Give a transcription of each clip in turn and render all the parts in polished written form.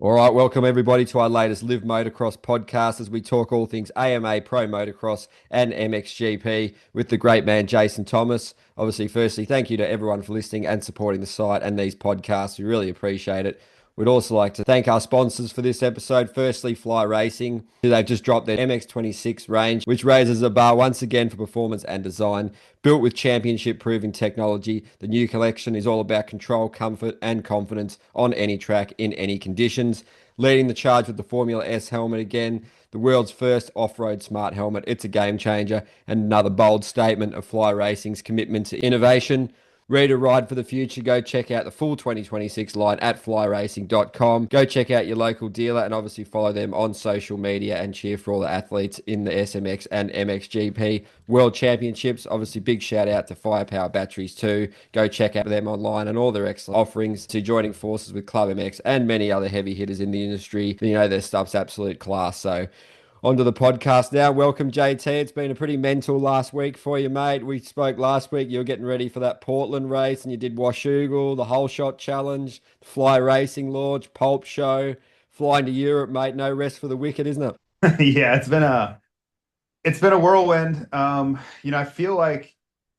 All right, welcome everybody to our latest Live Motocross podcast as we talk all things AMA Pro Motocross and MXGP with the great man Jason Thomas. Obviously, firstly, thank you to everyone for listening and supporting the site and these podcasts. We really appreciate it. We'd also like to thank our sponsors for this episode. Firstly, Fly Racing. They've just dropped their MX26 range, which raises the bar once again for performance and design. Built with championship proving technology, the new collection is all about control, comfort, and confidence on any track in any conditions. Leading the charge with the Formula S helmet again, the world's first off road smart helmet. It's a game changer and another bold statement of Fly Racing's commitment to innovation. Ready to ride for the future? Go check out the full 2026 line at flyracing.com. Go check out your local dealer and obviously follow them on social media and cheer for all the athletes in the SMX and MXGP World Championships. Obviously, big shout out to Firepower Batteries too. Go check out them online and all their excellent offerings to joining forces with Club MX and many other heavy hitters in the industry. You know, their stuff's absolute class. So, onto the podcast now. Welcome, JT. It's been a pretty mental last week for you, mate. We spoke last week. You were getting ready for that Portland race, and you did Wugle, the Whole Shot Challenge, Fly Racing Launch, Pulp Show, flying to Europe, mate. No rest for the wicked, isn't it? Yeah, it's been a whirlwind. I feel like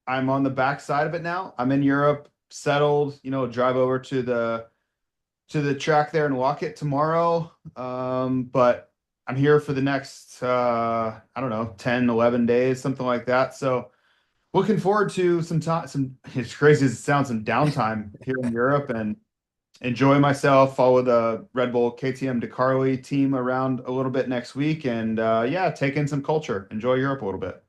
I'm on the backside of it now. I'm in Europe, settled, drive over to the track there and walk it tomorrow. But I'm here for the next I don't know, 10, 11 days, something like that. So looking forward to some time, as crazy as it sounds, some downtime here in Europe and enjoy myself, follow the Red Bull KTM DeCarli team around a little bit next week, and yeah, take in some culture, enjoy Europe a little bit.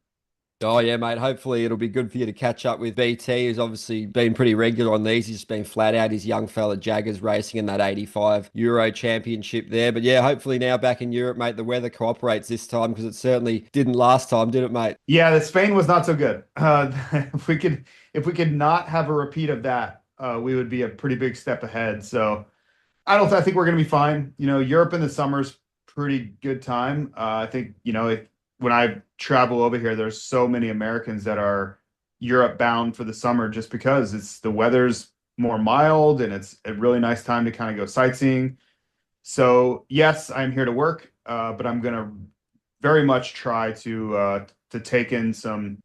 Oh, yeah, mate. Hopefully, it'll be good for you to catch up with BT, who's obviously been pretty regular on these. He's just been flat out. His young fella Jaggers racing in that 85 Euro Championship there. But yeah, hopefully now back in Europe, mate, the weather cooperates this time because it certainly didn't last time, did it, mate? Yeah, the Spain was not so good. If we could not have a repeat of that, we would be a pretty big step ahead. So I think we're going to be fine. Europe in the summer's pretty good time. I think, when I travel over here, there's so many Americans that are Europe bound for the summer just because the weather's more mild and it's a really nice time to kind of go sightseeing. So yes, I'm here to work, but I'm going to very much try to take in some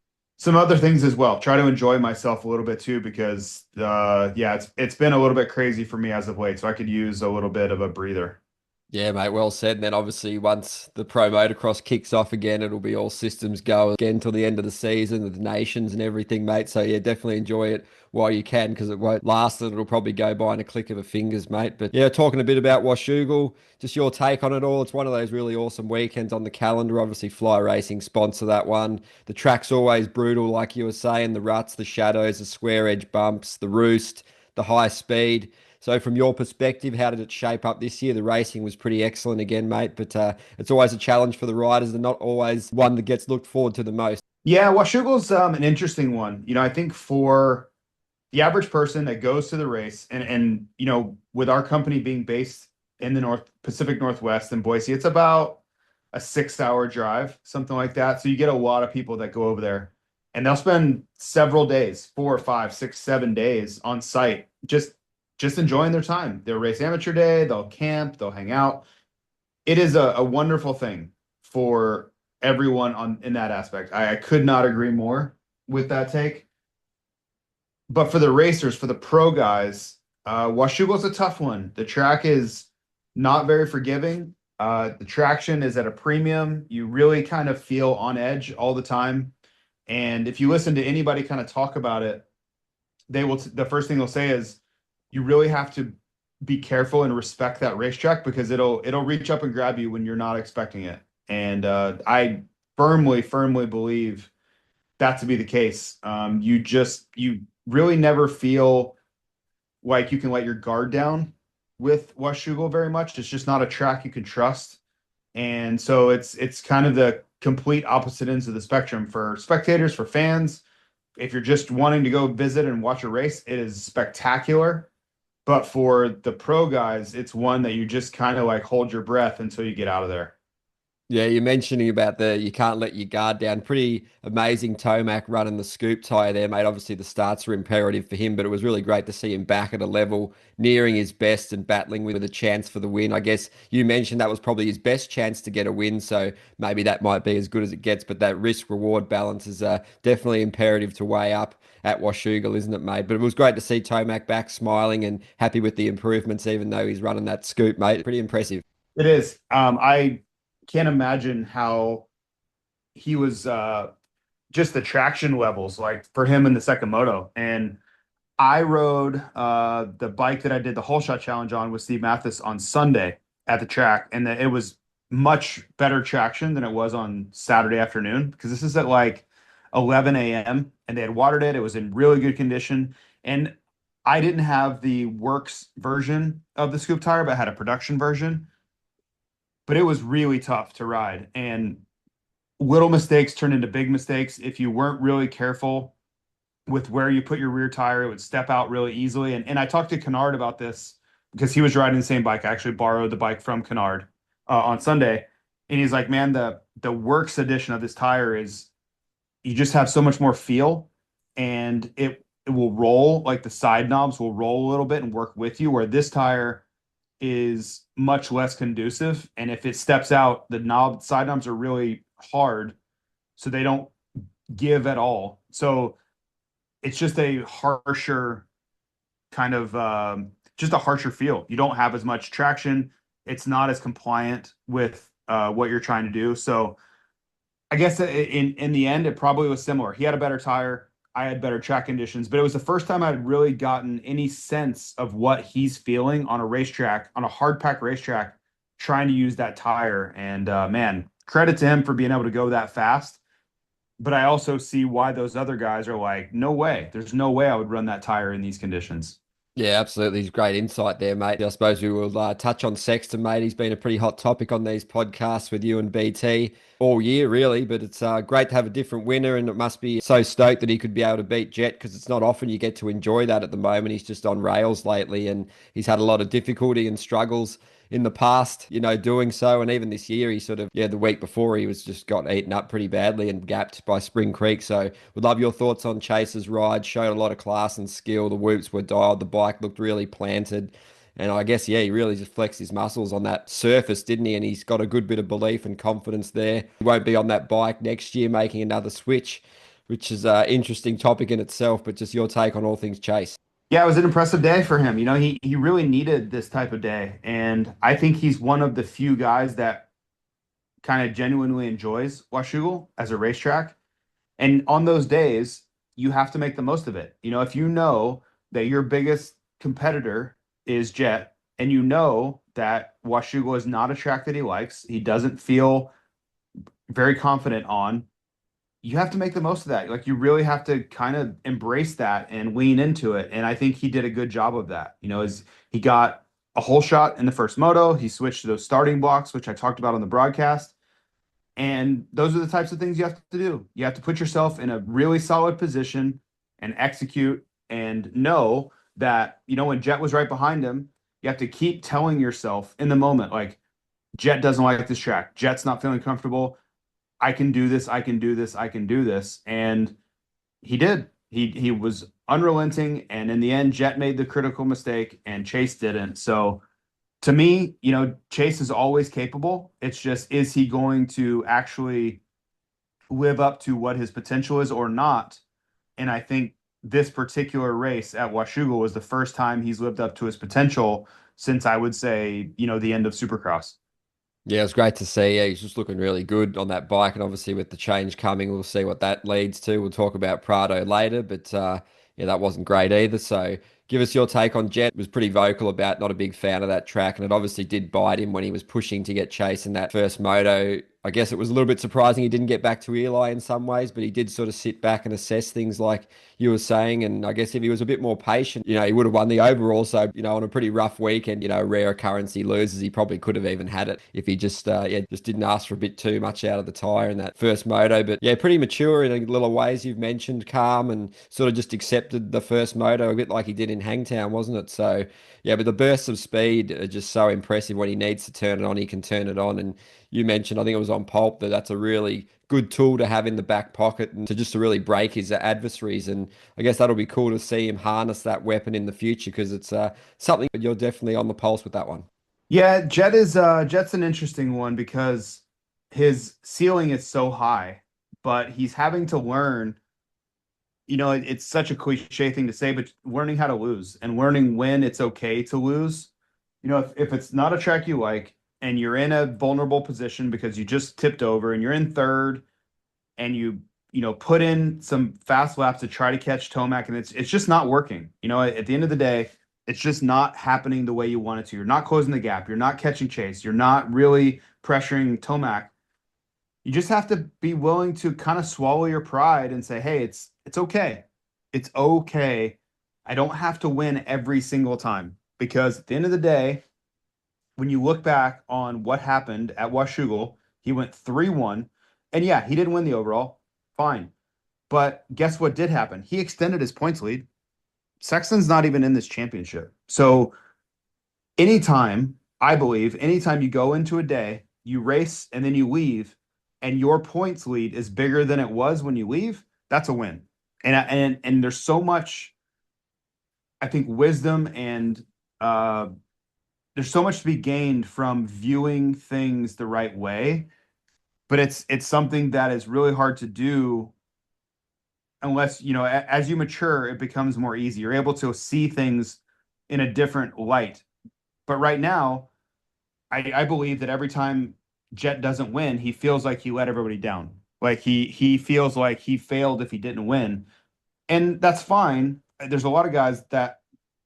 other things as well. Try to enjoy myself a little bit too, because yeah, it's been a little bit crazy for me as of late, so I could use a little bit of a breather. Yeah, mate, well said. And then obviously once the pro motocross kicks off again, it'll be all systems go again till the end of the season, with the nations and everything, mate. So yeah, definitely enjoy it while you can because it won't last. It'll probably go by in a click of a fingers, mate. But yeah, talking a bit about Washougal, just your take on it all. It's one of those really awesome weekends on the calendar. Obviously, Fly Racing sponsor that one. The track's always brutal, like you were saying, the ruts, the shadows, the square edge bumps, the roost, the high speed. So, from your perspective, how did it shape up this year? The racing was pretty excellent again, mate, but it's always a challenge for the riders and not always one that gets looked forward to the most. Yeah, Washougal's an interesting one. I think for the average person that goes to the race, and with our company being based in the North Pacific Northwest in Boise, it's about a 6-hour drive, something like that. So you get a lot of people that go over there, and they'll spend several days, 4, 5, 6, 7 days on site, just enjoying their time. They'll race amateur day, they'll camp, they'll hang out. It is a wonderful thing for everyone in that aspect. I could not agree more with that take. But for the racers, for the pro guys, Washougal's a tough one. The track is not very forgiving. The traction is at a premium. You really kind of feel on edge all the time. And if you listen to anybody kind of talk about it, the first thing they'll say is you really have to be careful and respect that racetrack because it'll reach up and grab you when you're not expecting it. And I firmly believe that to be the case. You really never feel like you can let your guard down with Washougal very much. It's just not a track you can trust. And so it's kind of the complete opposite ends of the spectrum for spectators, for fans. If you're just wanting to go visit and watch a race, it is spectacular. But for the pro guys, it's one that you just kind of like hold your breath until you get out of there. Yeah, you're mentioning about the you can't let your guard down. Pretty amazing Tomac running the scoop tire there, mate. Obviously, the starts were imperative for him, but it was really great to see him back at a level nearing his best and battling with a chance for the win. I guess you mentioned that was probably his best chance to get a win, so maybe that might be as good as it gets. But that risk reward balance is definitely imperative to weigh up at Washougal, isn't it, mate? But it was great to see Tomac back smiling and happy with the improvements, even though he's running that scoop, mate. Pretty impressive. It is. I can't imagine how he was just the traction levels like for him in the second moto. And I rode the bike that I did the whole shot challenge on with Steve Mathis on Sunday at the track, and it was much better traction than it was on Saturday afternoon because this is at like 11 a.m. and they had watered it. It was in really good condition, and I didn't have the works version of the scoop tire, but I had a production version. But it was really tough to ride, and little mistakes turned into big mistakes. If you weren't really careful with where you put your rear tire, it would step out really easily. And I talked to Kennard about this because he was riding the same bike. I actually borrowed the bike from Kennard on Sunday. And he's like, man, the works edition of this tire is you just have so much more feel, and it will roll, like the side knobs will roll a little bit and work with you, where this tire is much less conducive. And if it steps out, the side knobs are really hard, so they don't give at all. So it's just a harsher kind of just a harsher feel. You don't have as much traction. It's not as compliant with what you're trying to do. So I guess in the end, it probably was similar. He had a better tire. I had better track conditions, but it was the first time I'd really gotten any sense of what he's feeling on a racetrack, on a hard pack racetrack, trying to use that tire. And man, credit to him for being able to go that fast. But I also see why those other guys are like, no way. There's no way I would run that tire in these conditions. Yeah, absolutely. He's great insight there, mate. I suppose we will touch on Sexton, mate. He's been a pretty hot topic on these podcasts with you and BT all year, really. But it's great to have a different winner, and it must be so stoked that he could be able to beat Jett because it's not often you get to enjoy that at the moment. He's just on rails lately, and he's had a lot of difficulty and struggles in the past, doing so. And even this year, he sort of, the week before, he was just got eaten up pretty badly and gapped by Spring Creek. So would love your thoughts on Chase's ride. Showed a lot of class and skill. The whoops were dialed. The bike looked really planted. And I guess, he really just flexed his muscles on that surface, didn't he? And he's got a good bit of belief and confidence there. He won't be on that bike next year making another switch, which is an interesting topic in itself. But just your take on all things Chase. Yeah, it was an impressive day for him. He really needed this type of day. And I think he's one of the few guys that kind of genuinely enjoys Washougal as a racetrack. And on those days, you have to make the most of it. If you know that your biggest competitor is Jett, and you know that Washougal is not a track that he likes, he doesn't feel very confident on, you have to make the most of that. Like, you really have to kind of embrace that and lean into it. And I think he did a good job of that. As he got a whole shot in the first moto, he switched to those starting blocks, which I talked about on the broadcast. And those are the types of things you have to do. You have to put yourself in a really solid position and execute, and know that, when Jett was right behind him, you have to keep telling yourself in the moment, like, Jett doesn't like this track. Jett's not feeling comfortable. I can do this. I can do this. I can do this. And he did. He was unrelenting. And in the end, Jett made the critical mistake and Chase didn't. So to me, Chase is always capable. It's just, is he going to actually live up to what his potential is or not? And I think this particular race at Washougal was the first time he's lived up to his potential since, I would say, the end of Supercross. Yeah, it was great to see. Yeah, he's just looking really good on that bike, and obviously with the change coming, we'll see what that leads to. We'll talk about Prado later, but that wasn't great either. So give us your take on Jett. Was pretty vocal about not a big fan of that track, and it obviously did bite him when he was pushing to get Chase in that first moto. I guess it was a little bit surprising he didn't get back to Eli in some ways, but he did sort of sit back and assess things like you were saying. And I guess if he was a bit more patient, he would have won the overall. So, on a pretty rough weekend, a rare occurrence he loses, he probably could have even had it if he just didn't ask for a bit too much out of the tire in that first moto. But yeah, pretty mature in a little ways you've mentioned, calm, and sort of just accepted the first moto a bit like he did in Hangtown, wasn't it? So yeah, but the bursts of speed are just so impressive. When he needs to turn it on, he can turn it on. And you mentioned, I think it was on pulp, that's a really good tool to have in the back pocket and to really break his adversaries. And I guess that'll be cool to see him harness that weapon in the future, because it's something that you're definitely on the pulse with that one. Yeah, Jett's an interesting one because his ceiling is so high, but he's having to learn, it's such a cliche thing to say, but learning how to lose and learning when it's okay to lose. If it's not a track you like and you're in a vulnerable position because you just tipped over and you're in third and you put in some fast laps to try to catch Tomac and it's just not working. At the end of the day, it's just not happening the way you want it to. You're not closing the gap. You're not catching Chase. You're not really pressuring Tomac. You just have to be willing to kind of swallow your pride and say, hey, it's okay. It's okay. I don't have to win every single time, because at the end of the day, when you look back on what happened at Wugle, he went 3-1. And yeah, he didn't win the overall. Fine. But guess what did happen? He extended his points lead. Sexton's not even in this championship. So I believe, anytime you go into a day, you race and then you leave, and your points lead is bigger than it was when you leave, that's a win. And there's so much, I think, wisdom and there's so much to be gained from viewing things the right way, but it's something that is really hard to do unless, as you mature, it becomes more easy. You're able to see things in a different light. But right now, I believe that every time Jett doesn't win, he feels like he let everybody down. Like he feels like he failed if he didn't win. And that's fine. There's a lot of guys that,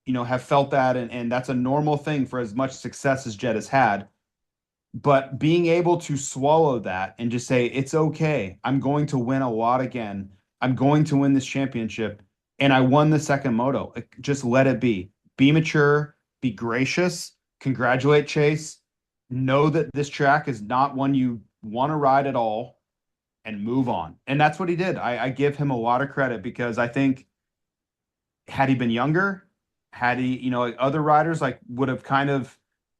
have felt that, and that's a normal thing for as much success as Jett has had. But being able to swallow that and just say, it's okay. I'm going to win a lot again. I'm going to win this championship. And I won the second moto. Just let it be. Be mature, be gracious, congratulate Chase. Know that this track is not one you want to ride at all, and move on. And that's what he did. I give him a lot of credit, because I think had he been younger, had he, other riders would have kind of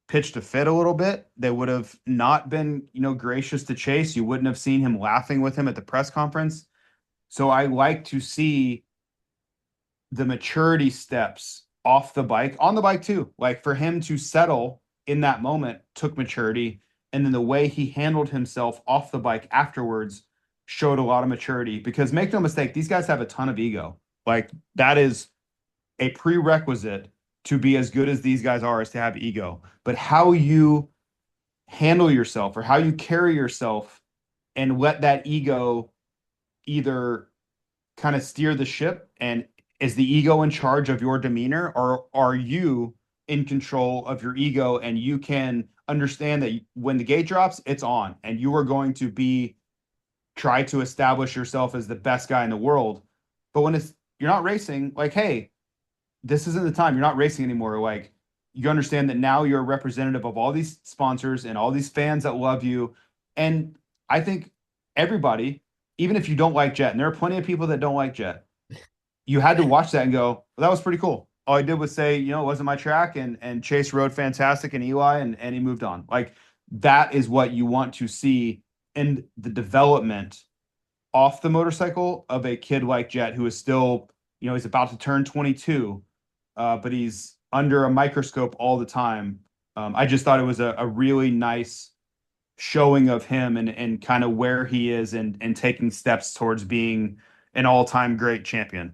pitched a fit a little bit. They would have not been, gracious to Chase. You wouldn't have seen him laughing with him at the press conference. So I like to see the maturity steps off the bike, on the bike too. Like, for him to settle in that moment took maturity. And then the way he handled himself off the bike afterwards showed a lot of maturity, because make no mistake, these guys have a ton of ego. Like, that is a prerequisite to be as good as these guys are, is to have ego. But how you handle yourself or how you carry yourself and let that ego either kind of steer the ship, and is the ego in charge of your demeanor, or are you in control of your ego and you can understand that when the gate drops, it's on, and you are going to try to establish yourself as the best guy in the world. But when you're not racing, like, hey, this isn't the time. You're not racing anymore. Like, you understand that now you're a representative of all these sponsors and all these fans that love you. And I think everybody, even if you don't like Jett, and there are plenty of people that don't like Jett, you had to watch that and go, well, that was pretty cool. All I did was say, it wasn't my track, and Chase rode fantastic, and Eli, and he moved on. Like, that is what you want to see in the development off the motorcycle of a kid like Jett, who is still, he's about to turn 22, but he's under a microscope all the time. I just thought it was a really nice showing of him and kind of where he is and taking steps towards being an all-time great champion.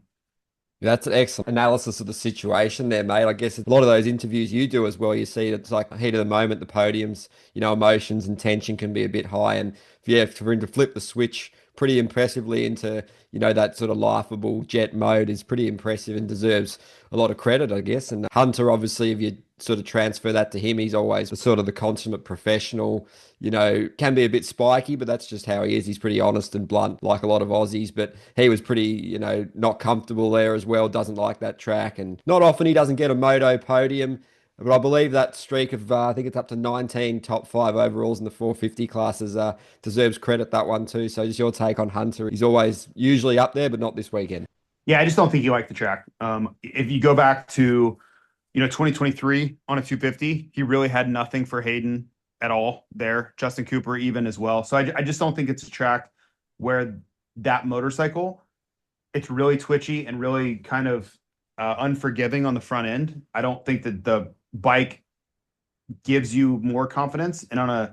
That's an excellent analysis of the situation there, mate. I guess a lot of those interviews you do as well, you see it's like heat of the moment, the podiums, emotions and tension can be a bit high. And for him to flip the switch pretty impressively into, that sort of laughable Jett mode is pretty impressive and deserves a lot of credit, I guess. And Hunter, obviously, if you sort of transfer that to him, he's always sort of the consummate professional, can be a bit spiky, but that's just how he is. He's pretty honest and blunt, like a lot of Aussies, but he was pretty, not comfortable there as well, doesn't like that track. And not often he doesn't get a moto podium. But I believe that streak of, I think it's up to 19 top 5 overalls in the 450 classes, deserves credit, that one too. So just your take on Hunter. He's always usually up there, but not this weekend. Yeah, I just don't think he liked the track. If you go back to, 2023 on a 250, he really had nothing for Hayden. at all there. Justin Cooper even as well. So I just don't think it's a track where that motorcycle, it's really twitchy and really kind of unforgiving on the front end. I don't think that the bike gives you more confidence. And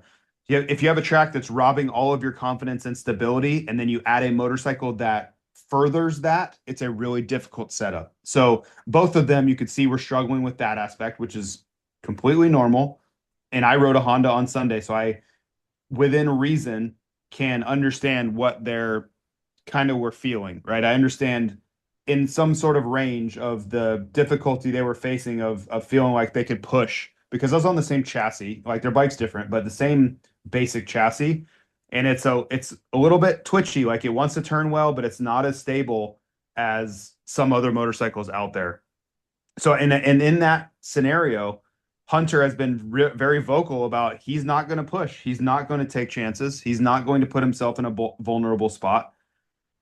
if you have a track that's robbing all of your confidence and stability, and then you add a motorcycle that furthers that, it's a really difficult setup. So both of them, you could see, were struggling with that aspect, which is completely normal. And I rode a Honda on Sunday, so I, within reason, can understand what they're kind of were feeling, right? I understand in some sort of range of the difficulty they were facing of feeling like they could push, because I was on the same chassis, like their bike's different, but the same basic chassis. And it's a little bit twitchy, like it wants to turn well, but it's not as stable as some other motorcycles out there. So, and in that scenario, Hunter has been very vocal about he's not going to push. He's not going to take chances. He's not going to put himself in a vulnerable spot.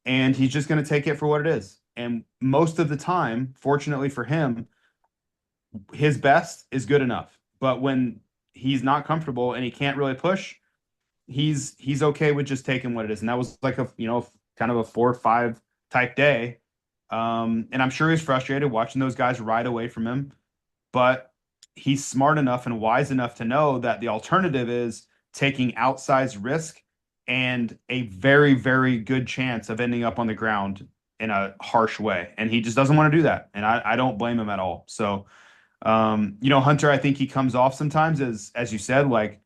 And he's just going to take it for what it is. And most of the time, fortunately for him, his best is good enough. But when he's not comfortable and he can't really push, he's okay with just taking what it is. And that was like a, kind of a 4 or 5 type day. And I'm sure he's frustrated watching those guys ride away from him, but he's smart enough and wise enough to know that the alternative is taking outsized risk and a very, very good chance of ending up on the ground in a harsh way. And he just doesn't want to do that. And I don't blame him at all. So, Hunter, I think he comes off sometimes as you said, like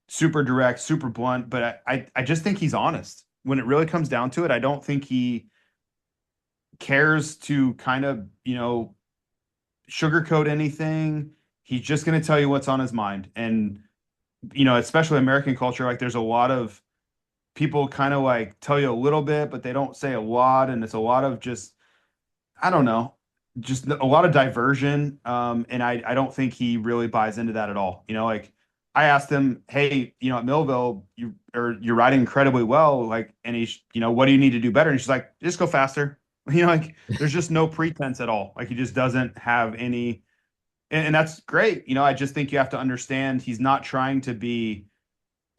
super direct, super blunt, but I just think he's honest. When it really comes down to it, I don't think he cares to kind of, sugarcoat anything. He's just going to tell you what's on his mind. And, especially American culture, like there's a lot of people kind of like tell you a little bit, but they don't say a lot. And it's a lot of just, I don't know, just a lot of diversion. And I don't think he really buys into that at all. Like I asked him, hey, at Millville, you're riding incredibly well. Like, and he's, what do you need to do better? And she's like, just go faster. Like there's just no pretense at all. Like he just doesn't have any, and that's great. I just think you have to understand he's not trying to be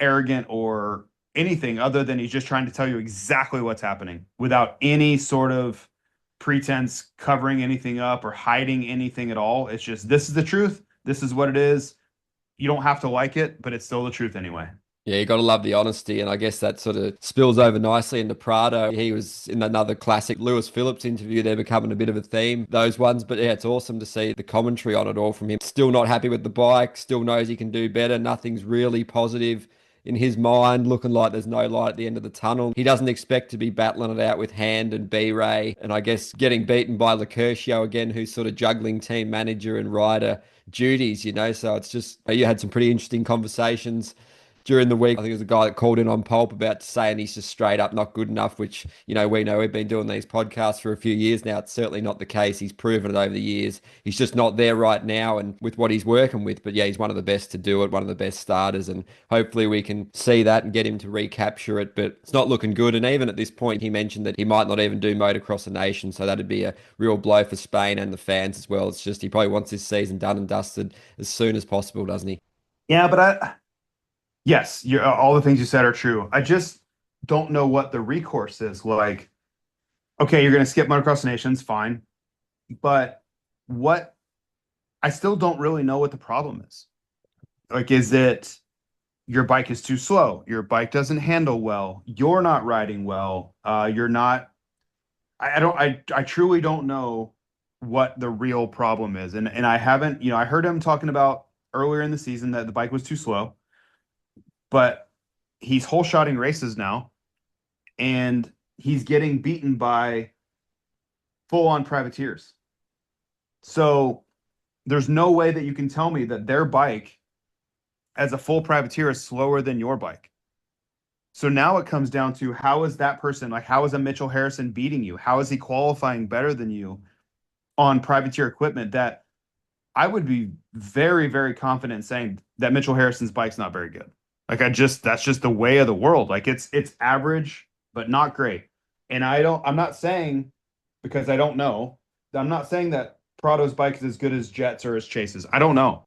arrogant or anything other than he's just trying to tell you exactly what's happening without any sort of pretense covering anything up or hiding anything at all. It's just, this is the truth. This is what it is. You don't have to like it, but it's still the truth anyway. Yeah, you got to love the honesty, and I guess that sort of spills over nicely into Prada. He was in another classic Lewis Phillips interview. They're becoming a bit of a theme, those ones. But yeah, it's awesome to see the commentary on it all from him. Still not happy with the bike, still knows he can do better. Nothing's really positive in his mind, looking like there's no light at the end of the tunnel. He doesn't expect to be battling it out with Hand and B-Ray, and I guess getting beaten by Lecurcio again, who's sort of juggling team manager and rider duties, so it's just, you had some pretty interesting conversations during the week. I think it was a guy that called in on Pulp about saying he's just straight up not good enough, which, we know we've been doing these podcasts for a few years now. It's certainly not the case. He's proven it over the years. He's just not there right now and with what he's working with. But yeah, he's one of the best to do it, one of the best starters. And hopefully we can see that and get him to recapture it. But it's not looking good. And even at this point, he mentioned that he might not even do Motocross a Nation. So that'd be a real blow for Spain and the fans as well. It's just he probably wants this season done and dusted as soon as possible, doesn't he? Yeah, but yes, all the things you said are true. I just don't know what the recourse is. Like, okay, you're going to skip Motocross Nations, fine. But I still don't really know what the problem is. Like, is it your bike is too slow? Your bike doesn't handle well. You're not riding well. You're not, I truly don't know what the real problem is. And I haven't, I heard him talking about earlier in the season that the bike was too slow. But he's whole shotting races now, and he's getting beaten by full-on privateers. So there's no way that you can tell me that their bike as a full privateer is slower than your bike. So now it comes down to, how is that person, like how is a Mitchell Harrison beating you? How is he qualifying better than you on privateer equipment that I would be very, very confident saying that Mitchell Harrison's bike's not very good. Like that's just the way of the world. Like it's average, but not great. And I'm not saying, because I don't know, I'm not saying that Prado's bike is as good as Jett's or as Chase's. I don't know.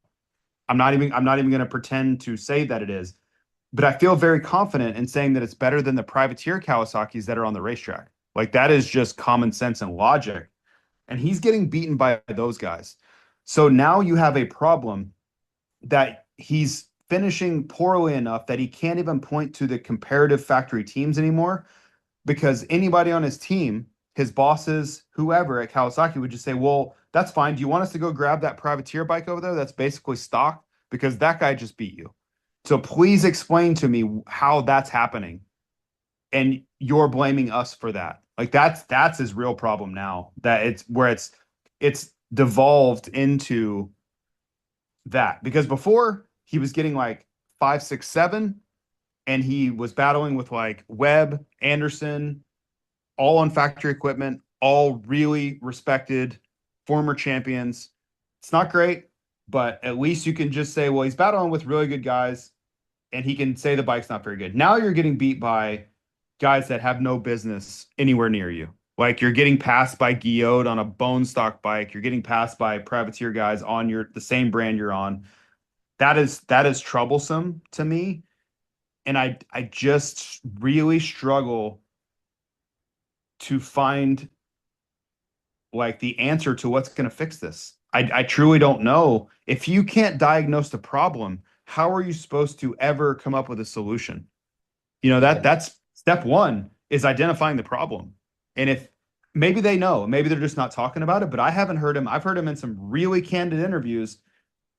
I'm not even going to pretend to say that it is, but I feel very confident in saying that it's better than the privateer Kawasaki's that are on the racetrack. Like that is just common sense and logic. And he's getting beaten by those guys. So now you have a problem that he's finishing poorly enough that he can't even point to the comparative factory teams anymore, because anybody on his team, his bosses, whoever at Kawasaki would just say, well, that's fine. Do you want us to go grab that privateer bike over there that's basically stock? Because that guy just beat you. So please explain to me how that's happening. And you're blaming us for that. Like that's his real problem now. That it's devolved into that. Because before he was getting like 5, 6, 7, and he was battling with like Webb, Anderson, all on factory equipment, all really respected former champions. It's not great, but at least you can just say, well, he's battling with really good guys, and he can say the bike's not very good. Now you're getting beat by guys that have no business anywhere near you. Like you're getting passed by Guillaume on a bone stock bike. You're getting passed by privateer guys on the same brand you're on. That is troublesome to me. And I just really struggle to find like the answer to what's going to fix this. I truly don't know. If you can't diagnose the problem, how are you supposed to ever come up with a solution? That's step one, is identifying the problem. And if maybe they know, maybe they're just not talking about it, but I haven't heard him. I've heard him in some really candid interviews,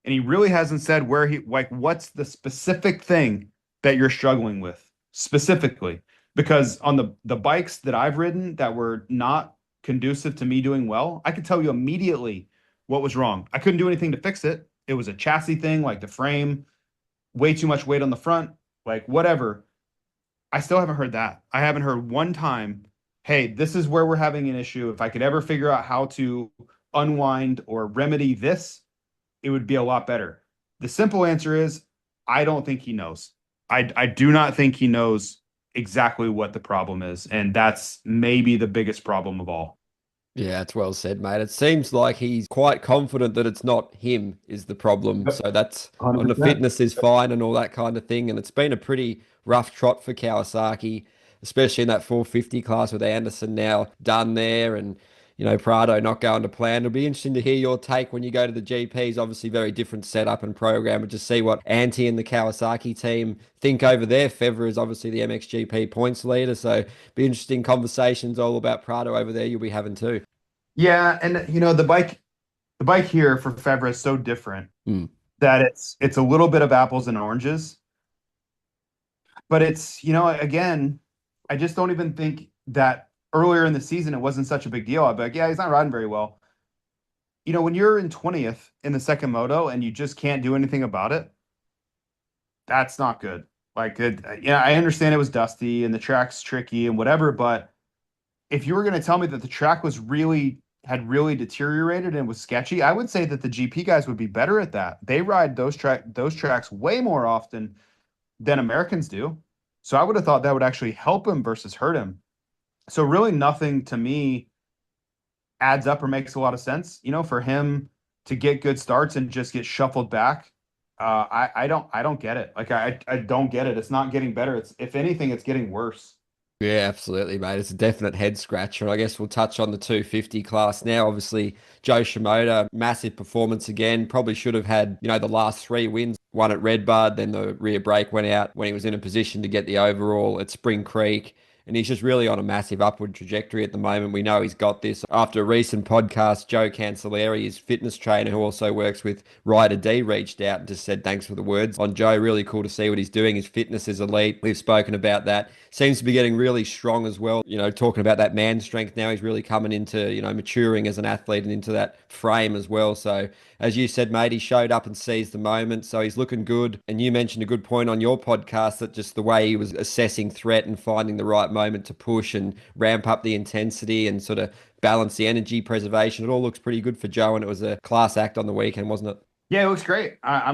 and he really hasn't said where what's the specific thing that you're struggling with specifically. Because on the bikes that I've ridden that were not conducive to me doing well, I could tell you immediately what was wrong. I couldn't do anything to fix it. It was a chassis thing, like the frame, way too much weight on the front, like whatever. I still haven't heard that. I haven't heard one time, hey, this is where we're having an issue. If I could ever figure out how to unwind or remedy this, it would be a lot better. The simple answer is, I don't think he knows. I do not think he knows exactly what the problem is. And that's maybe the biggest problem of all. Yeah, it's well said, mate. It seems like he's quite confident that it's not him is the problem. Yep. So that's on the 100%. fitness is fine and all that kind of thing. And it's been a pretty rough trot for Kawasaki, especially in that 450 class with Anderson now done there and Prado not going to plan. It'll be interesting to hear your take when you go to the GPs. Obviously, very different setup and program, but just see what Antti and the Kawasaki team think over there. Fevra is obviously the MXGP points leader, so be interesting conversations all about Prado over there. You'll be having too. Yeah, and the bike here for Febra is so different Hmm. that it's a little bit of apples and oranges. But it's, again, I just don't even think that earlier in the season it wasn't such a big deal. I'd be like, yeah, he's not riding very well. When you're in 20th in the second moto and you just can't do anything about it, that's not good. Like, yeah, I understand it was dusty and the track's tricky and whatever, but if you were going to tell me that the track had really deteriorated and was sketchy, I would say that the GP guys would be better at that. They ride those tracks way more often than Americans do. So I would have thought that would actually help him versus hurt him. So really nothing to me adds up or makes a lot of sense, for him to get good starts and just get shuffled back. I don't get it. Like I don't get it. It's not getting better. If anything, it's getting worse. Yeah, absolutely, mate. It's a definite head scratcher. I guess we'll touch on the 250 class now. Obviously, Joe Shimoda, massive performance again. Probably should have had, the last 3 wins. One at Redbud, then the rear brake went out when he was in a position to get the overall at Spring Creek. And he's just really on a massive upward trajectory at the moment. We know he's got this. After a recent podcast, Joe Cancelleri, his fitness trainer who also works with Ryder D, reached out and just said thanks for the words on Joe. Really cool to see what he's doing. His fitness is elite. We've spoken about that. Seems to be getting really strong as well. Talking about that man strength now, he's really coming into, maturing as an athlete and into that frame as well. So as you said, mate, he showed up and seized the moment. So he's looking good. And you mentioned a good point on your podcast that just the way he was assessing threat and finding the right moment to push and ramp up the intensity and sort of balance the energy preservation. It all looks pretty good for Joe, and it was a class act on the weekend, wasn't it? Yeah, it looks great. I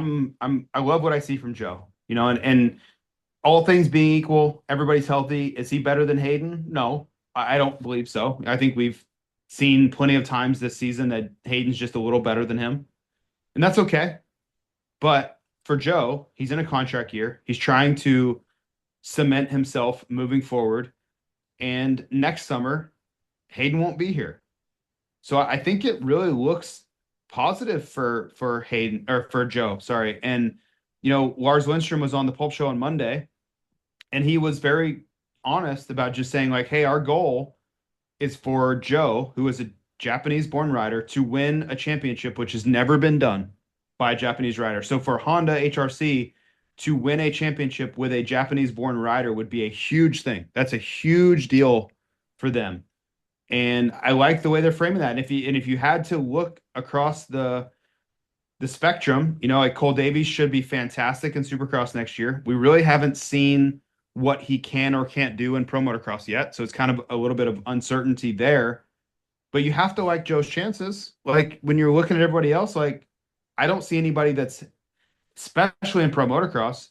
love what I see from Joe. And all things being equal, everybody's healthy. Is he better than Hayden? No, I don't believe so. I think we've seen plenty of times this season that Hayden's just a little better than him, and that's okay. But for Joe, he's in a contract year. He's trying to cement himself moving forward. And next summer, Hayden won't be here. So I think it really looks positive for Hayden or for Joe, sorry. And Lars Lindstrom was on the Pulp Show on Monday, and he was very honest about just saying like, "Hey, our goal is for Joe, who is a Japanese-born rider, to win a championship, which has never been done by a Japanese rider." So for Honda HRC to win a championship with a Japanese-born rider would be a huge thing. That's a huge deal for them. And I like the way they're framing that. And if you had to look across the spectrum, like Cole Davies should be fantastic in Supercross next year. We really haven't seen what he can or can't do in Pro Motocross yet, so it's kind of a little bit of uncertainty there. But you have to like Joe's chances. Like when you're looking at everybody else, like I don't see anybody that's, especially in Pro Motocross.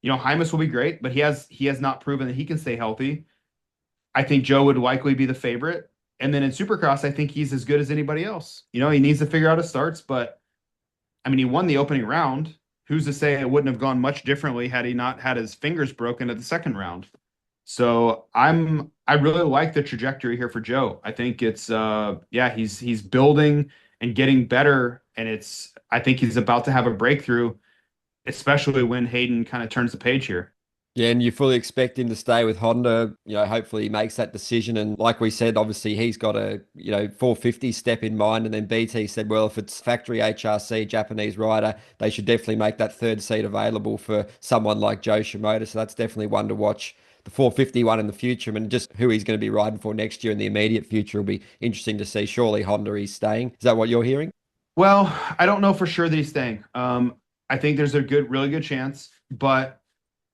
Hymas will be great, but he has not proven that he can stay healthy. I think Joe would likely be the favorite. And then in Supercross, I think he's as good as anybody else. He needs to figure out his starts, but I mean, he won the opening round. Who's to say it wouldn't have gone much differently had he not had his fingers broken at the second round? So I really like the trajectory here for Joe. I think it's he's building and getting better, and I think he's about to have a breakthrough, especially when Hayden kind of turns the page here. Yeah, and you fully expect him to stay with Honda. Hopefully he makes that decision. And like we said, obviously he's got a 450 step in mind. And then BT said, well, if it's factory HRC Japanese rider, they should definitely make that third seat available for someone like Joe Shimoda. So that's definitely one to watch. The 450 one in the future, and just who he's going to be riding for next year in the immediate future will be interesting to see. Surely Honda is staying. Is that what you're hearing? Well, I don't know for sure that he's staying. I think there's a really good chance, but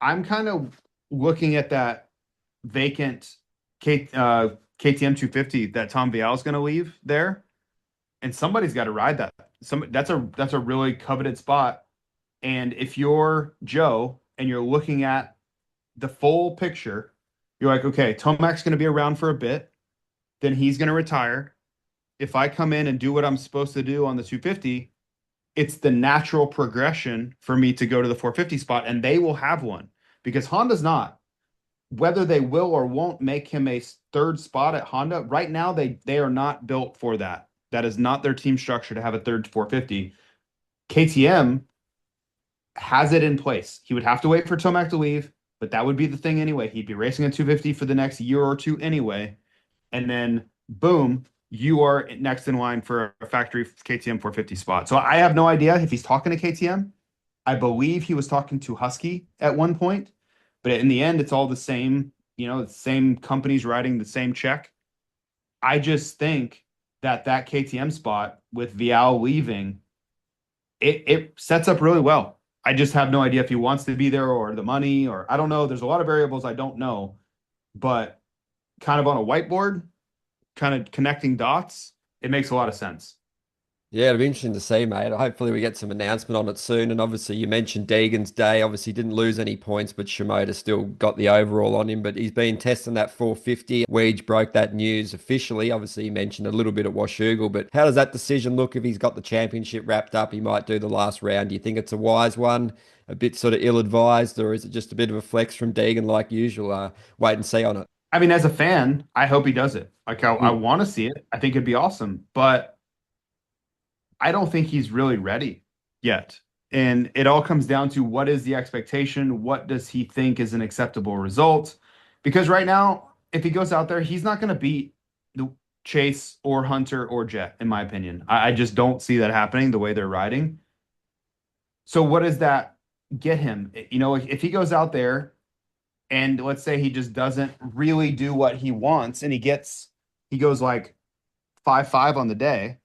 I'm kind of looking at that vacant KTM 250 that Tom Vial is going to leave there, and somebody's got to ride that. That's a really coveted spot. And if you're Joe and you're looking at the full picture, you're like, okay, Tomac's going to be around for a bit, then he's going to retire. If I come in and do what I'm supposed to do on the 250, it's the natural progression for me to go to the 450 spot, and they will have one because Honda's not. Whether they will or won't make him a third spot at Honda, right now they are not built for that. That is not their team structure to have a third 450. KTM has it in place. He would have to wait for Tomac to leave, but that would be the thing anyway. He'd be racing a 250 for the next year or two anyway. And then boom, you are next in line for a factory KTM 450 spot. So I have no idea if he's talking to KTM. I believe he was talking to Husky at one point, but in the end, it's all the same, the same companies writing the same check. I just think that KTM spot with Vial leaving, it sets up really well. I just have no idea if he wants to be there or the money, or I don't know. There's a lot of variables I don't know, but kind of on a whiteboard, kind of connecting dots, it makes a lot of sense. Yeah, it'll be interesting to see, mate. Hopefully we get some announcement on it soon. And obviously you mentioned Deegan's day. Obviously didn't lose any points, but Shimoda still got the overall on him. But he's been testing that 450. Weege broke that news officially. Obviously he mentioned a little bit at Washougal. But how does that decision look if he's got the championship wrapped up? He might do the last round. Do you think it's a wise one? A bit sort of ill-advised? Or is it just a bit of a flex from Deegan like usual? Wait and see on it. I mean, as a fan, I hope he does it. Like I want to see it. I think it'd be awesome. But I don't think he's really ready yet. And it all comes down to what is the expectation? What does he think is an acceptable result? Because right now, if he goes out there, he's not going to beat the Chase or Hunter or Jett, in my opinion. I just don't see that happening the way they're riding. So what does that get him? If he goes out there and let's say he just doesn't really do what he wants and he goes like 5-5 on the day,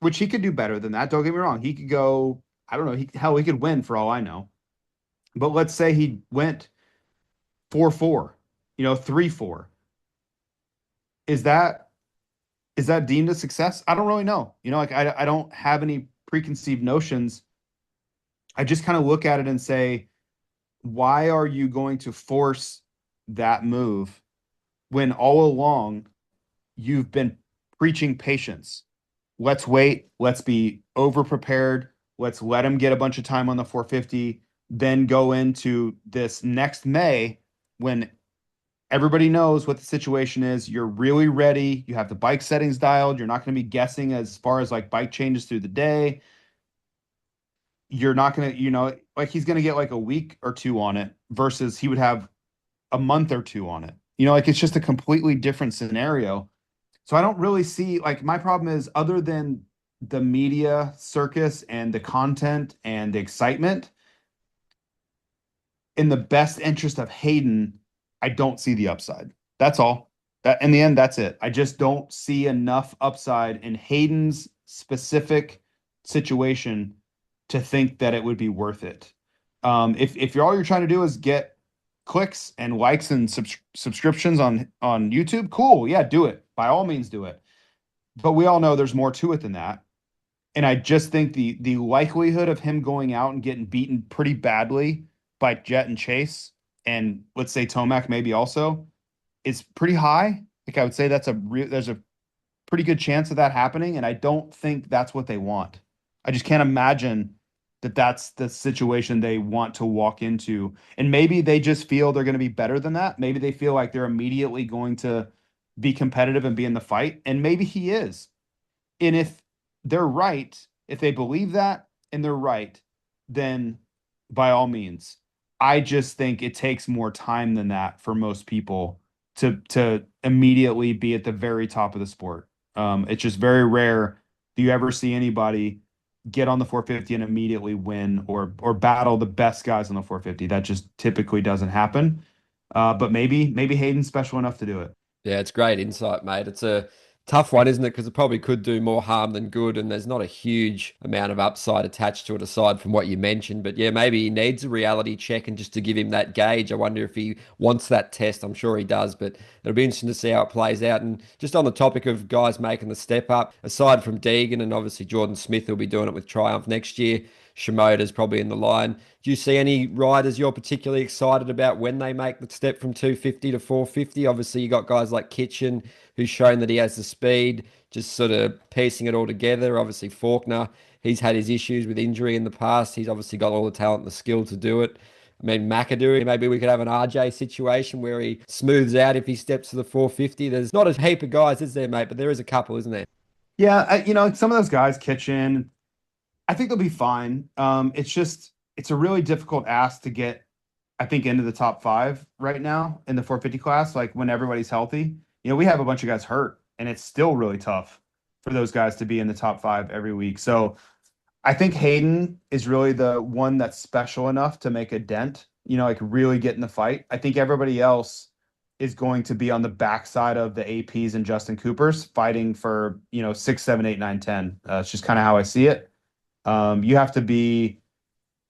which he could do better than that. Don't get me wrong. He could go, I don't know, he could win for all I know. But let's say he went 4-4, 3-4. Is that deemed a success? I don't really know. I don't have any preconceived notions. I just kind of look at it and say, why are you going to force that move when all along you've been preaching patience? Let's wait. Let's be over prepared. Let's let him get a bunch of time on the 450, then go into this next May when everybody knows what the situation is. You're really ready. You have the bike settings dialed. You're not going to be guessing as far as like bike changes through the day. You're not going to, like he's going to get like a week or two on it versus he would have a month or two on it. Like it's just a completely different scenario. So I don't really see, like, my problem is, other than the media circus and the content and the excitement, in the best interest of Hayden, I don't see the upside. That's all. That in the end, that's it. I just don't see enough upside in Hayden's specific situation to think that it would be worth it. If all you're trying to do is get clicks and likes and subscriptions on YouTube, cool. Yeah, do it. By all means, do it. But we all know there's more to it than that. And I just think the likelihood of him going out and getting beaten pretty badly by Jett and Chase, and let's say Tomac maybe also, is pretty high. Like I would say there's a pretty good chance of that happening, and I don't think that's what they want. I just can't imagine that that's the situation they want to walk into. And maybe they just feel they're going to be better than that. Maybe they feel like they're immediately going to be competitive and be in the fight, and maybe he is. And if they're right, if they believe that and they're right, then by all means. I just think it takes more time than that for most people to immediately be at the very top of the sport. It's just very rare do you ever see anybody get on the 450 and immediately win or battle the best guys on the 450. That just typically doesn't happen. But maybe Hayden's special enough to do it. Yeah, it's great insight, mate. It's a tough one, isn't it? Because it probably could do more harm than good, and there's not a huge amount of upside attached to it aside from what you mentioned. But yeah, maybe he needs a reality check, and just to give him that gauge, I wonder if he wants that test. I'm sure he does, but it'll be interesting to see how it plays out. And just on the topic of guys making the step up, aside from Deegan and obviously Jordan Smith, will be doing it with Triumph next year. Shimoda's probably in the line. Do you see any riders you're particularly excited about when they make the step from 250 to 450? Obviously, you got guys like Kitchen, who's shown that he has the speed, just sort of piecing it all together. Obviously, Faulkner, he's had his issues with injury in the past. He's obviously got all the talent and the skill to do it. I mean, McAdoo, maybe we could have an RJ situation where he smooths out if he steps to the 450. There's not a heap of guys, is there, mate? But there is a couple, isn't there? Yeah, some of those guys, Kitchen, I think they'll be fine. It's a really difficult ask to get, I think, into the top 5 right now in the 450 class, like when everybody's healthy. We have a bunch of guys hurt, and it's still really tough for those guys to be in the top 5 every week. So I think Hayden is really the one that's special enough to make a dent, like really get in the fight. I think everybody else is going to be on the backside of the APs and Justin Coopers fighting for, 6, 7, 8, 9, 10. It's just kind of how I see it. You have to be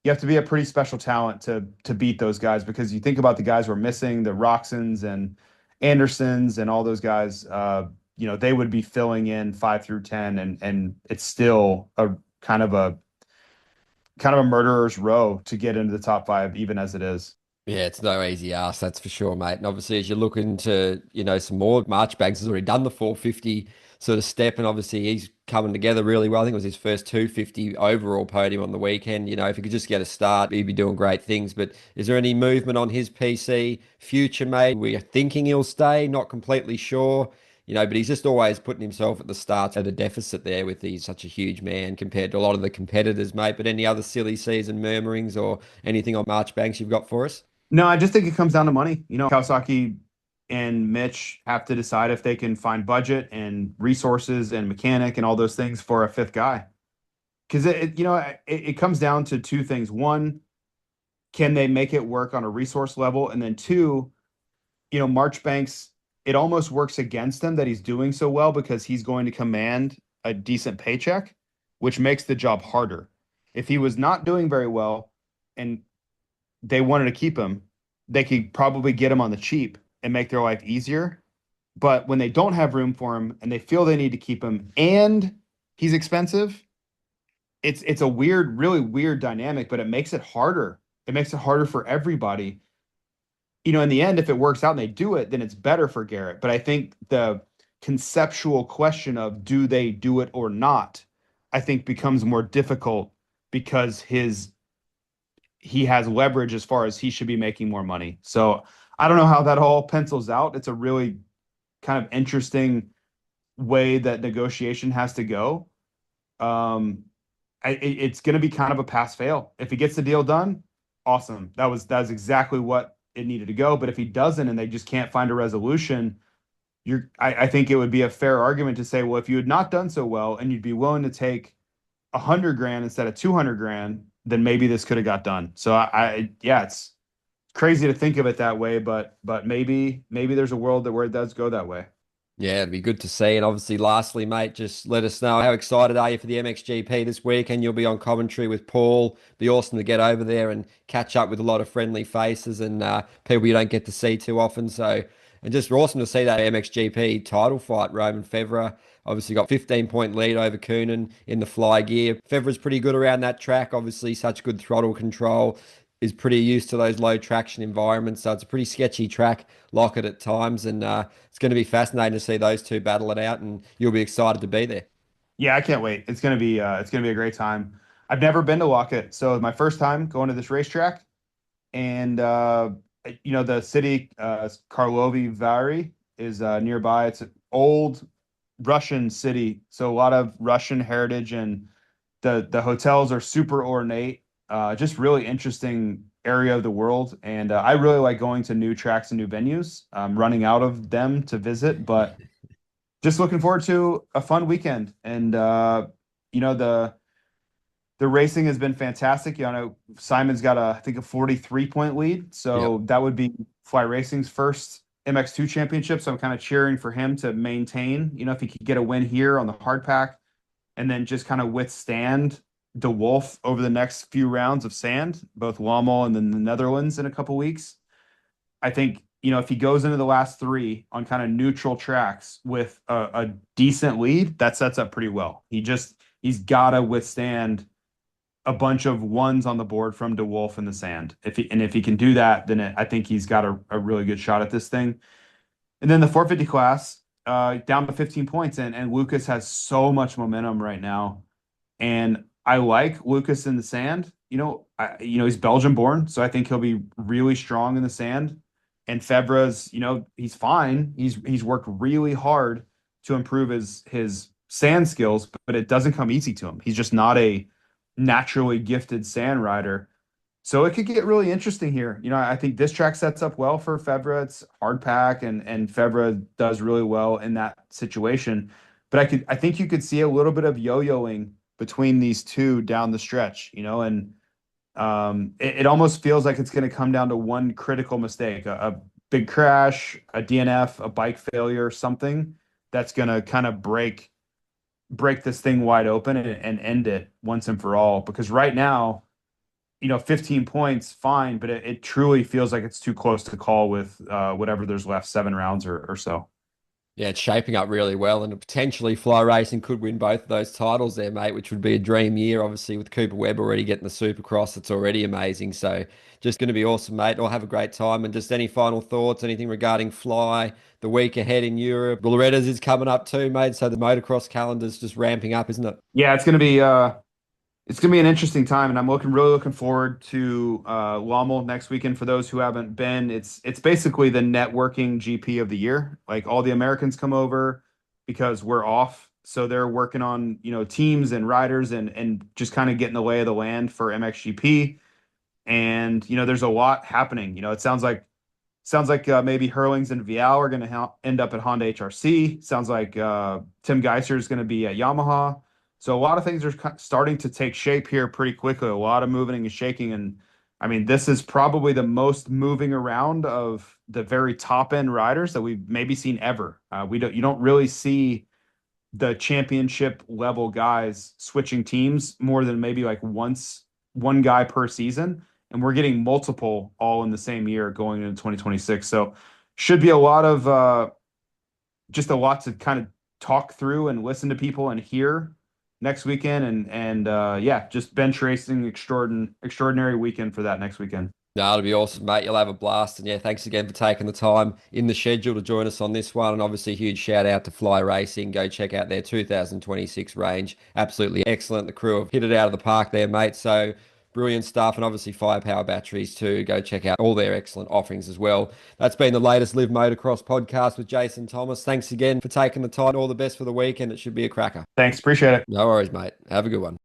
a pretty special talent to beat those guys, because you think about the guys we're missing, the Roxons and Andersons and all those guys, they would be filling in 5 through 10, and it's still a kind of a murderer's row to get into the top 5, even as it is. Yeah, it's no easy ask, that's for sure, mate. And obviously, as you look into, some more, Marchbanks has already done the 450 sort of step, and obviously he's coming together really well. I think it was his first 250 overall podium on the weekend. If he could just get a start, he'd be doing great things. But is there any movement on his PC future, mate? We're thinking he'll stay, not completely sure. But he's just always putting himself at the start at a deficit there with he's such a huge man compared to a lot of the competitors, mate. But any other silly season murmurings or anything on Marchbanks you've got for us? No, I just think it comes down to money. Kawasaki and Mitch have to decide if they can find budget and resources and mechanic and all those things for a 5th guy. Because it comes down to 2 things. One, can they make it work on a resource level? And then 2, Marchbanks, it almost works against him that he's doing so well, because he's going to command a decent paycheck, which makes the job harder. If he was not doing very well and they wanted to keep him, they could probably get him on the cheap and make their life easier. But when they don't have room for him and they feel they need to keep him and he's expensive, it's a weird, really weird dynamic, but it makes it harder. It makes it harder for everybody. In the end, if it works out and they do it, then it's better for Garrett. But I think the conceptual question of do they do it or not, I think becomes more difficult, because he has leverage as far as he should be making more money. So I don't know how that all pencils out. It's a really kind of interesting way that negotiation has to go. It's going to be kind of a pass fail. If he gets the deal done, awesome. That's exactly what it needed to go. But if he doesn't and they just can't find a resolution, I think it would be a fair argument to say, well, if you had not done so well and you'd be willing to take 100 grand instead of 200 grand, then maybe this could have got done. So yeah, it's crazy to think of it that way, but maybe there's a world where it does go that way. Yeah, it'd be good to see. And obviously, lastly, mate, just let us know how excited are you for the MXGP this weekend. You'll be on commentary with Paul. Be awesome to get over there and catch up with a lot of friendly faces and people you don't get to see too often. So, and just awesome to see that MXGP title fight. Roman Fevra obviously got 15-point lead over Coonan in the fly gear. Fevra's pretty good around that track. Obviously, such good throttle control. Is pretty used to those low traction environments, so it's a pretty sketchy track, lock it at times, and it's going to be fascinating to see those two battle it out, and you'll be excited to be there. Yeah, I can't wait. It's gonna be a great time. I've never been to Lockett, so it's my first time going to this racetrack. And the city Karlovy Vary is nearby. It's an old Russian city, so a lot of Russian heritage, and the hotels are super ornate. Just really interesting area of the world, and I really like going to new tracks and new venues. I'm running out of them to visit, but just looking forward to a fun weekend. And the racing has been fantastic. Simon's got I think a 43-point lead, Yep. so that would be Fly Racing's first MX2 championship. So I'm kind of cheering for him to maintain. If he could get a win here on the hard pack, and then just kind of withstand De Wolf over the next few rounds of sand, both Lommel and then the Netherlands in a couple weeks. I think, if he goes into the last three on kind of neutral tracks with a decent lead, that sets up pretty well. He's got to withstand a bunch of ones on the board from De Wolf in the sand. If he can do that, then I think he's got a really good shot at this thing. And then the 450 class, down to 15 points, and Lucas has so much momentum right now. And I like Lucas in the sand. He's Belgian born, so I think he'll be really strong in the sand. And Febra's, he's fine. He's worked really hard to improve his sand skills, but it doesn't come easy to him. He's just not a naturally gifted sand rider. So it could get really interesting here. I think this track sets up well for Febvre. It's hard pack, and Febvre does really well in that situation. But I think you could see a little bit of yo-yoing between these two down the stretch, and it almost feels like it's going to come down to one critical mistake, a big crash, a DNF, a bike failure, something that's going to kind of break this thing wide open and end it once and for all. Because right now, 15 points, fine, but it truly feels like it's too close to call with whatever there's left, 7 rounds or so. Yeah, it's shaping up really well, and potentially Fly Racing could win both of those titles there, mate, which would be a dream year. Obviously, with Cooper Webb already getting the Supercross, it's already amazing. So, just going to be awesome, mate. I'll have a great time. And just any final thoughts, anything regarding Fly, the week ahead in Europe? Loretta's is coming up too, mate. So the motocross calendar's just ramping up, isn't it? Yeah, it's gonna be an interesting time, and I'm really looking forward to Lommel next weekend. For those who haven't been, it's basically the networking GP of the year. Like, all the Americans come over because we're off, so they're working on teams and riders and just kind of getting the lay of the land for MXGP. And there's a lot happening. It sounds like maybe Hurlings and Vial are going to end up at Honda HRC. Sounds like Tim Geiser is going to be at Yamaha. So a lot of things are starting to take shape here pretty quickly. A lot of moving and shaking, and I mean, this is probably the most moving around of the very top end riders that we've maybe seen ever. You don't really see the championship level guys switching teams more than maybe like once, one guy per season, and we're getting multiple all in the same year going into 2026. So should be a lot of just a lot to kind of talk through and listen to people and hear next weekend. And yeah, just bench racing extraordinary weekend for that next weekend. No, it'll be awesome, mate. You'll have a blast. And yeah, thanks again for taking the time in the schedule to join us on this one. And obviously, huge shout out to Fly Racing. Go check out their 2026 range. Absolutely excellent. The crew have hit it out of the park there, mate. So brilliant stuff. And obviously, Firepower batteries too. Go check out all their excellent offerings as well. That's been the latest Live Motocross podcast with Jason Thomas. Thanks again for taking the time. All the best for the weekend. It should be a cracker. Thanks. Appreciate it. No worries, mate. Have a good one.